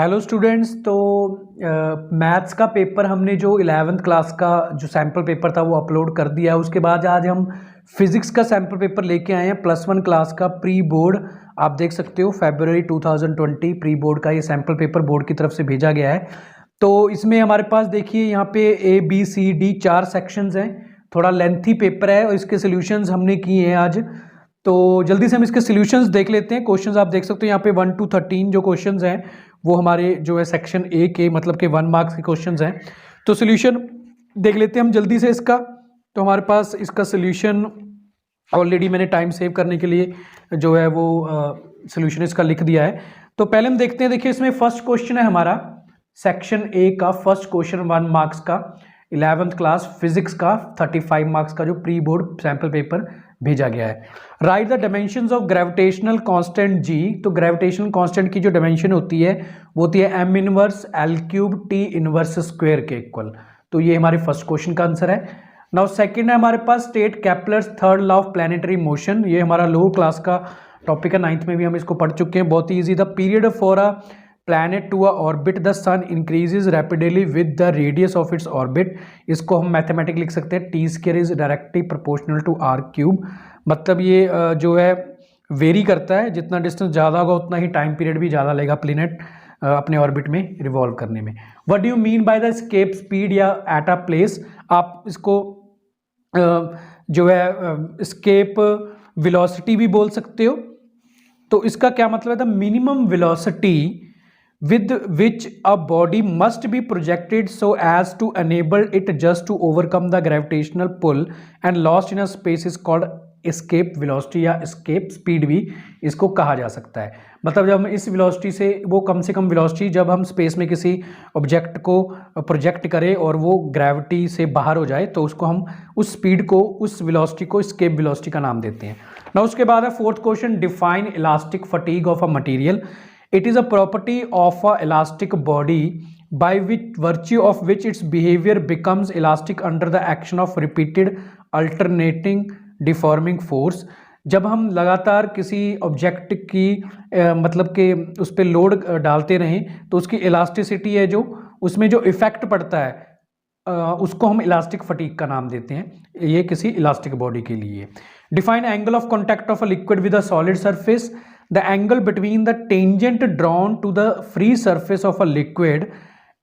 Hello students. तो maths का paper हमने जो 11th क्लास का जो सैम्पल पेपर था वो अपलोड कर दिया है। उसके बाद आज हम फिज़िक्स का सैम्पल पेपर लेके आए हैं +1 क्लास का प्री बोर्ड। आप देख सकते हो फरवरी 2020 प्री बोर्ड का ये सैम्पल पेपर बोर्ड की तरफ से भेजा गया है। तो इसमें हमारे पास देखिए यहाँ पे ABCD 4 सेक्शंस हैं। थोड़ा लेंथी पेपर है और इसके सोल्यूशंस हमने किए हैं आज। तो जल्दी से हम इसके सोल्यूशंस देख लेते हैं। क्वेश्चंस आप देख सकते हो यहाँ पे 1 to 13 जो क्वेश्चंस हैं वो हमारे जो है सेक्शन ए के मतलब के 1 मार्क्स के क्वेश्चंस हैं। तो सोल्यूशन देख लेते हैं हम जल्दी से इसका। तो हमारे पास इसका सोल्यूशन ऑलरेडी मैंने टाइम सेव करने के लिए जो है वो सोल्यूशन इसका लिख दिया है। तो पहले हम देखते हैं। देखिए इसमें फर्स्ट क्वेश्चन है हमारा सेक्शन ए का फर्स्ट क्वेश्चन 1 मार्क्स का 11th क्लास फिजिक्स का 35 मार्क्स का जो प्री बोर्ड सैम्पल पेपर भेजा गया है। Right the dimensions of gravitational constant जी। तो ग्रेविटेशनल कांस्टेंट की जो डायमेंशन होती है वो होती है m inverse l cube t inverse square के इक्वल। तो ये हमारे फर्स्ट क्वेश्चन का आंसर है। नाउ सेकंड है हमारे पास state Kepler's third law of planetary motion. ये हमारा लोअर क्लास का टॉपिक है, 9th में भी हम इसको पढ़ चुके हैं, बहुत ही easy. The period for a planet to a orbit the sun increases rapidly with the radius of its orbit। इसको हम मैथमेटिक लिख सकते हैं t square is directly proportional to r cube. मतलब ये जो है वेरी करता है, जितना डिस्टेंस ज़्यादा होगा उतना ही टाइम पीरियड भी ज़्यादा लेगा प्लेनेट अपने ऑर्बिट में रिवॉल्व करने में। What do you mean by the escape speed या एट अ प्लेस। आप इसको जो है एस्केप वेलोसिटी भी बोल सकते हो। तो इसका क्या मतलब है, the minimum velocity with which a body must be projected so as to enable it just to overcome the gravitational pull and lost in a space is called escape velocity या escape speed भी इसको कहा जा सकता है। मतलब जब हम इस वेलोसिटी से वो कम से कम वेलोसिटी जब हम स्पेस में किसी ऑब्जेक्ट को प्रोजेक्ट करें और वो ग्रेविटी से बाहर हो जाए तो उसको हम उस स्पीड को उस वेलोसिटी को escape velocity का नाम देते हैं ना। उसके बाद है fourth question define elastic fatigue of a material. It is a property of a elastic body by which virtue of which its behavior becomes elastic under the action of repeated alternating deforming force। जब हम लगातार किसी object की मतलब कि उस पर load डालते रहें तो उसकी इलास्टिसिटी है जो उसमें जो इफेक्ट पड़ता है उसको हम इलास्टिक फटीग का नाम देते हैं। ये किसी इलास्टिक बॉडी के लिए। Define angle of contact of a liquid with a solid surface. The angle between the tangent drawn to the free surface of a liquid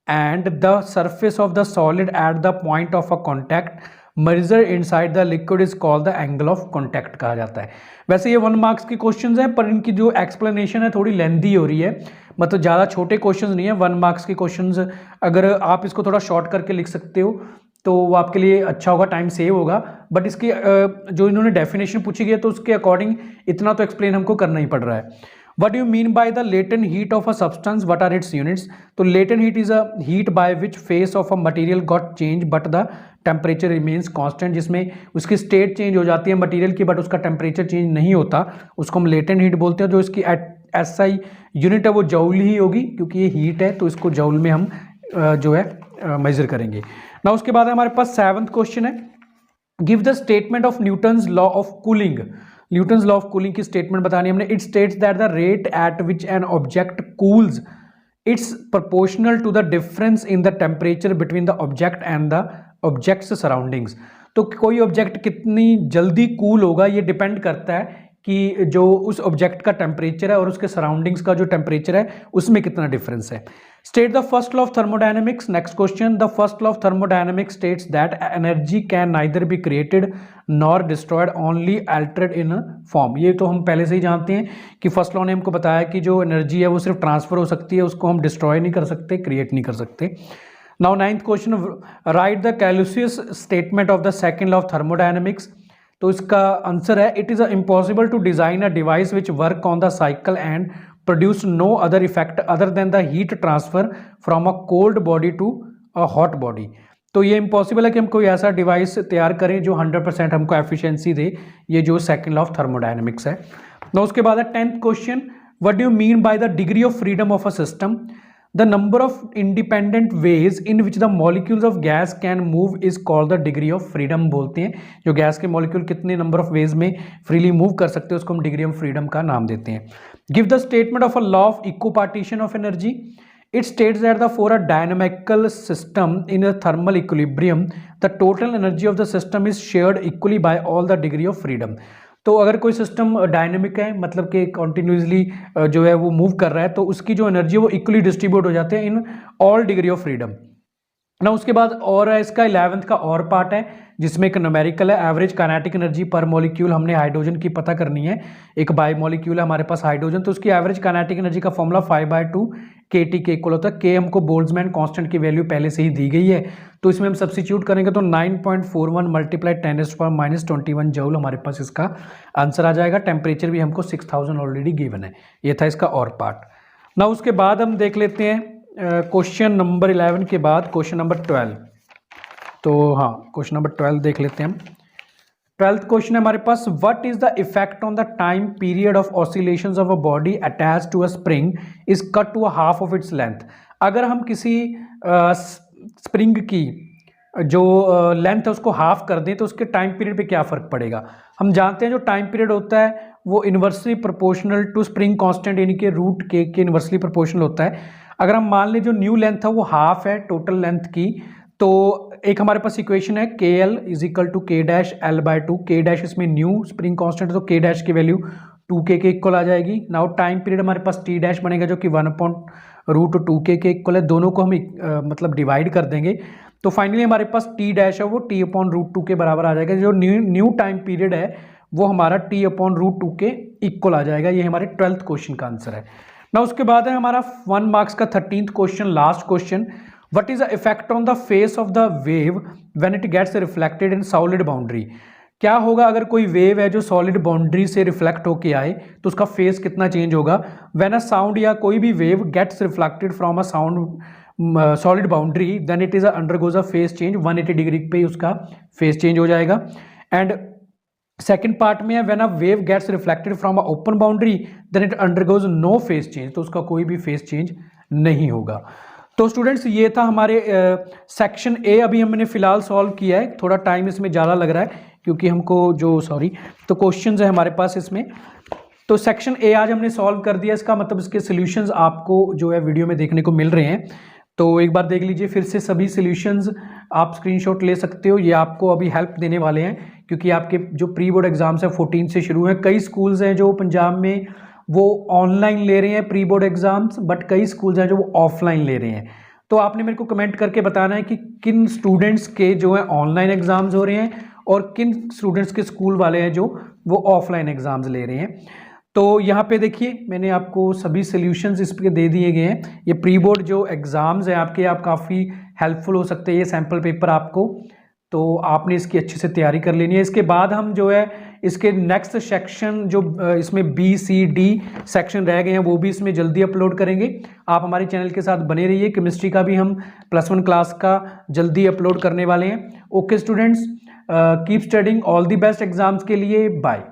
and the surface of the solid at the point of a contact measured inside the liquid is called the angle of contact कहा जाता है। वैसे ये 1 marks के questions हैं पर इनकी जो एक्सप्लेनेशन है थोड़ी लेंथी हो रही है, मतलब ज़्यादा छोटे क्वेश्चंस नहीं है। 1 मार्क्स के क्वेश्चंस अगर आप इसको थोड़ा शॉर्ट करके लिख सकते हो तो वो आपके लिए अच्छा होगा, टाइम सेव होगा। बट इसकी जो इन्होंने डेफिनेशन पूछी गई है तो उसके अकॉर्डिंग इतना तो एक्सप्लेन हमको करना ही पड़ रहा है। What do you mean by the latent heat of a substance, what are its units. तो latent heat is a heat by which phase of a material got change but the temperature remains constant. जिसमें उसकी state change हो जाती है material की but उसका temperature change नहीं होता, उसको हम लेटेंट हीट बोलते हैं। जो इसकी SI यूनिट है वो जूल ही होगी क्योंकि ये हीट है तो इसको जूल में हम जो है मेजर करेंगे ना। उसके बाद हमारे पास 7th क्वेश्चन है give the statement of Newton's law of cooling. Newton's law of cooling की स्टेटमेंट बतानी हमने। It states that the rate at which an object cools it's proportional to the difference in the temperature between the object and the object's surroundings. तो कोई object कितनी जल्दी cool होगा ये depend करता है कि जो उस ऑब्जेक्ट का टेम्परेचर है और उसके सराउंडिंग्स का जो टेम्परेचर है उसमें कितना डिफरेंस है। State the first law of thermodynamics. Next question the first law of thermodynamics states that energy can neither be created nor destroyed only Altered in form. ये तो हम पहले से ही जानते हैं कि फर्स्ट लॉ ने हमको बताया कि जो एनर्जी है वो सिर्फ ट्रांसफर हो सकती है, उसको हम डिस्ट्रॉय नहीं कर सकते, क्रिएट नहीं कर सकते। Now 9th question right the Clausius statement of the second law of thermodynamics. तो इसका आंसर है it is impossible to design a device which work on the cycle and produce no other effect other than the heat transfer from a cold body to a hot body. तो ये impossible है कि हम कोई ऐसा device तैयार करें जो 100% हमको एफिशिएंसी दे। ये जो सेकंड लॉ ऑफ थर्मोडायनेमिक्स है ना। उसके बाद है 10th question what do you mean by the degree of freedom of a system. The number of independent ways in which the molecules of gas can move is called the degree of freedom बोलते हैं। जो gas के molecule कितने number of ways में freely move कर सकते हैं उसको हम डिग्री ऑफ फ्रीडम का नाम देते हैं। Give the statement of a law of equipartition of energy. It states that for a dynamical system in a thermal equilibrium, the total energy of the system is shared equally by all the degree of freedom. तो अगर कोई system dynamic है, मतलब कि continuously जो है वो move कर रहा है, तो उसकी जो एनर्जी है वो इक्वली डिस्ट्रीब्यूट हो जाते हैं in all degree of freedom ना। उसके बाद और है इसका 11th का और पार्ट है जिसमें एक न्यूमेरिकल है, एवरेज काइनेटिक एनर्जी पर मॉलिक्यूल। हमने हाइड्रोजन की पता करनी है, एक बाई मॉलिक्यूल है हमारे पास हाइड्रोजन, तो उसकी एवरेज काइनेटिक एनर्जी का फॉर्मूला 5/2 kT के इक्वल होता है। के हमको बोल्ट्जमैन कांस्टेंट की वैल्यू पहले से ही दी गई है, तो इसमें हम सब्स्टिट्यूट करेंगे तो 9.41 × 10⁻⁻21 जूल हमारे पास इसका आंसर आ जाएगा। टेम्परेचर भी हमको 6000 ऑलरेडी गिवन है। ये था इसका और पार्ट ना। उसके बाद हम देख लेते हैं क्वेश्चन नंबर 11 के बाद क्वेश्चन नंबर 12। तो हाँ, क्वेश्चन नंबर 12 देख लेते हैं हम। 12th क्वेश्चन है हमारे पास, what is the effect on the time period of oscillations of a body attached to a spring is cut to a half of its length. अगर हम किसी स्प्रिंग की जो लेंथ है उसको हाफ कर दें तो उसके टाइम पीरियड पे क्या फ़र्क पड़ेगा। हम जानते हैं जो टाइम पीरियड होता है वो inversely proportional to spring constant यानी कि √k के इन्वर्सली प्रोपोर्शनल होता है। अगर हम मान लें जो न्यू लेंथ है वो हाफ है टोटल लेंथ की, तो एक हमारे पास इक्वेशन है KL = K-L/2। K- इसमें न्यू स्प्रिंग कांस्टेंट, तो K- की वैल्यू 2k के इक्वल आ जाएगी। नाउ टाइम पीरियड हमारे पास T- बनेगा जो कि 1/√2k के इक्वल है। दोनों को हम मतलब डिवाइड कर देंगे, तो फाइनली हमारे पास T- है वो T/√2 के बराबर आ जाएगा। जो न्यू टाइम पीरियड है वो हमारा T/√2 के इक्वल आ जाएगा। ये हमारे 12th क्वेश्चन का आंसर है ना। उसके बाद है हमारा 1 मार्क्स का 13th question, last question. What is the effect on the face of the wave when it gets reflected in solid boundary? क्या होगा अगर कोई वेव है जो सॉलिड बाउंड्री से रिफ्लेक्ट होके आए तो उसका फेस कितना चेंज होगा। व्हेन अ साउंड या कोई भी wave gets reflected from a sound solid boundary then it is undergoes a phase change. 180 degree पे उसका फेस चेंज हो जाएगा। एंड सेकेंड पार्ट में है when a wave gets reflected from a open boundary then it undergoes no phase change, तो उसका कोई भी फेस चेंज नहीं होगा। तो स्टूडेंट्स ये था हमारे सेक्शन ए। अभी हमने फिलहाल सॉल्व किया है, थोड़ा टाइम इसमें ज़्यादा लग रहा है क्योंकि हमको तो क्वेश्चंस है हमारे पास इसमें। तो सेक्शन ए आज हमने सॉल्व कर दिया, इसका मतलब इसके सॉल्यूशंस आपको जो है वीडियो में देखने को मिल रहे हैं। तो एक बार देख लीजिए फिर से, सभी सॉल्यूशंस आप स्क्रीनशॉट ले सकते हो, ये आपको अभी हेल्प देने वाले हैं क्योंकि आपके जो प्री बोर्ड एग्जाम्स हैं 14 से शुरू हैं। कई स्कूल्स हैं जो पंजाब में वो ऑनलाइन ले रहे हैं प्री बोर्ड एग्जाम्स, बट कई स्कूल्स हैं जो वो ऑफलाइन ले रहे हैं। तो आपने मेरे को कमेंट करके बताना है कि किन स्टूडेंट्स के जो है ऑनलाइन एग्जाम्स हो रहे हैं और किन स्टूडेंट्स के स्कूल वाले हैं जो वो ऑफलाइन एग्जाम्स ले रहे हैं। तो यहाँ पे देखिए मैंने आपको सभी सॉल्यूशंस इस पे दे दिए गए हैं। ये प्री बोर्ड जो एग्ज़ाम्स हैं आपके, आप काफ़ी हेल्पफुल हो सकते हैं ये सैम्पल पेपर आपको, तो आपने इसकी अच्छे से तैयारी कर लेनी है। इसके बाद हम जो है इसके नेक्स्ट सेक्शन जो इसमें B-C-D सेक्शन रह गए हैं वो भी इसमें जल्दी अपलोड करेंगे। आप हमारे चैनल के साथ बने रहिए। केमिस्ट्री का भी हम +1 क्लास का जल्दी अपलोड करने वाले हैं। Okay students, keep studying, all the best exams के लिए, बाय।